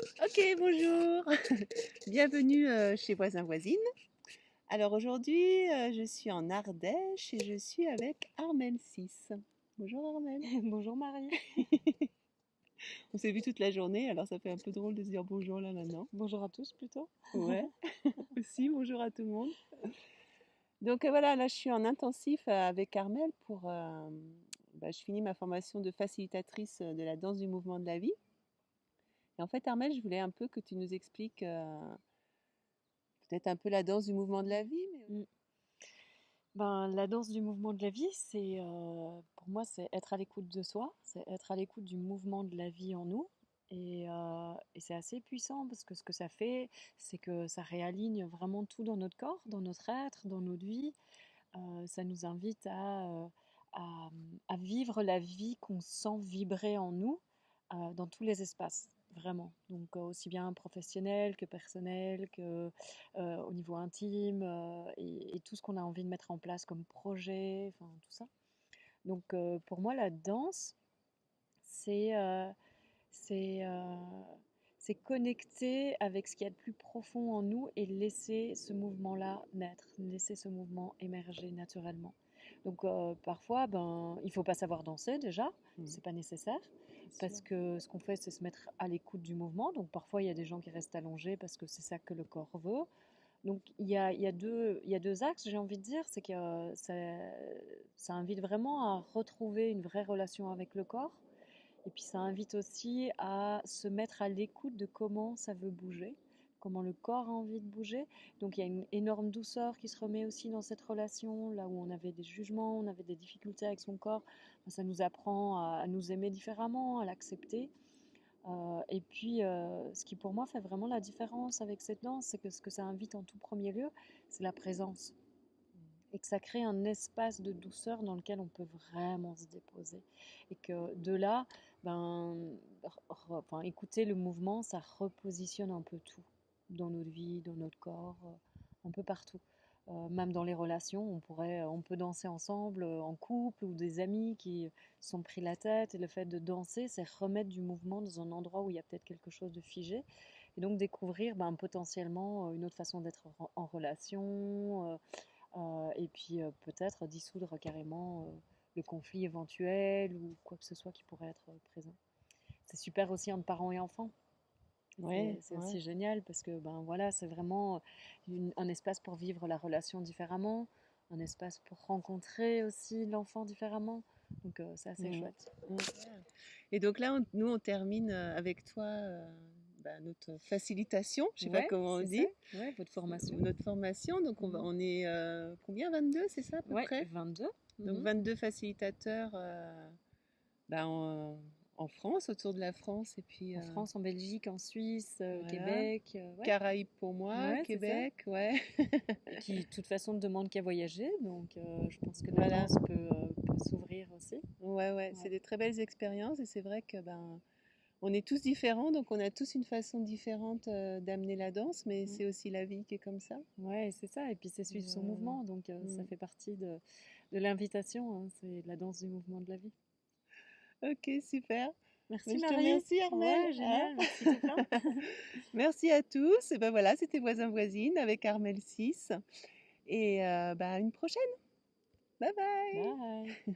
Ok, bonjour. Bienvenue chez Voisins Voisines. Alors aujourd'hui, je suis en Ardèche et je suis avec Armelle 6. Bonjour Armelle. Bonjour Marie. On s'est vu toute la journée, alors ça fait un peu drôle de se dire bonjour là maintenant. Bonjour à tous plutôt. Ouais, aussi bonjour à tout le monde. Donc voilà, là je suis en intensif avec Armelle pour... je finis ma formation de facilitatrice de la danse du mouvement de la vie. Et en fait Armelle, je voulais un peu que tu nous expliques peut-être un peu la danse du mouvement de la vie, mais... Mm. La danse du mouvement de la vie, pour moi, c'est être à l'écoute de soi, c'est être à l'écoute du mouvement de la vie en nous. Et c'est assez puissant parce que ce que ça fait, c'est que ça réaligne vraiment tout dans notre corps, dans notre être, dans notre vie. Ça nous invite à, à vivre la vie qu'on sent vibrer en nous dans tous les espaces, vraiment. Donc aussi bien professionnel que personnel, que au niveau intime, et tout ce qu'on a envie de mettre en place comme projet, enfin tout ça. Donc pour moi, la danse, c'est euh, c'est euh, c'est connecter avec ce qu'il y a de plus profond en nous et laisser ce mouvement-là naître, laisser ce mouvement émerger naturellement. Donc parfois, il faut pas savoir danser déjà, c'est pas nécessaire, parce que ce qu'on fait, c'est se mettre à l'écoute du mouvement. Donc parfois, il y a des gens qui restent allongés parce que c'est ça que le corps veut. Donc il y a deux axes, j'ai envie de dire, c'est que ça invite vraiment à retrouver une vraie relation avec le corps. Et puis ça invite aussi à se mettre à l'écoute de comment ça veut bouger, comment le corps a envie de bouger. Donc il y a une énorme douceur qui se remet aussi dans cette relation, là où on avait des jugements, on avait des difficultés avec son corps. Ça nous apprend à nous aimer différemment, à l'accepter. Et puis, ce qui pour moi fait vraiment la différence avec cette danse, c'est que ce que ça invite en tout premier lieu, c'est la présence. Et que ça crée un espace de douceur dans lequel on peut vraiment se déposer. Et que de là, écouter le mouvement, ça repositionne un peu tout dans notre vie, dans notre corps, un peu partout. Même dans les relations, on peut danser ensemble, en couple ou des amis qui se sont pris la tête. Et le fait de danser, c'est remettre du mouvement dans un endroit où il y a peut-être quelque chose de figé. Et donc découvrir potentiellement une autre façon d'être en relation. Et puis peut-être dissoudre carrément le conflit éventuel ou quoi que ce soit qui pourrait être présent. C'est super aussi entre parents et enfants. Ouais, C'est ouais. aussi génial parce que voilà, c'est vraiment un espace pour vivre la relation différemment, un espace pour rencontrer aussi l'enfant différemment. Donc c'est assez Mmh. chouette. Mmh. Et donc là, nous, on termine avec toi notre facilitation, je sais pas Ouais, comment on c'est ça. dit, Ouais, votre formation. notre formation. Donc Mhm. on est combien? 22, c'est ça à peu Ouais, près? 22. Donc Mhm. 22 facilitateurs bah, en France, autour de la France, et puis En France, en Belgique, en Suisse, voilà. Québec. Ouais, Caraïbes pour moi, ouais, c'est ça. Québec, ouais. Et qui, de toute façon, ne demande qu'à voyager. Donc, je pense que la Voilà. danse peut s'ouvrir aussi. Ouais, ouais, c'est Ouais. des très belles expériences et c'est vrai que ben on est tous différents, donc on a tous une façon différente d'amener la danse, mais Mm. c'est aussi la vie qui est comme ça. Ouais, c'est ça. Et puis, c'est suivre son Euh, mouvement. Donc, ça mm. fait partie de l'invitation, hein. C'est la danse du mouvement de la vie. Ok, super. Merci Ben, je te Marie. remercie, Armelle. Ouais, Hein. génial. Merci tout plein. Merci à tous. Et ben voilà, c'était Voisins Voisines avec Armelle 6. Et bah, à une prochaine. Bye bye. Bye.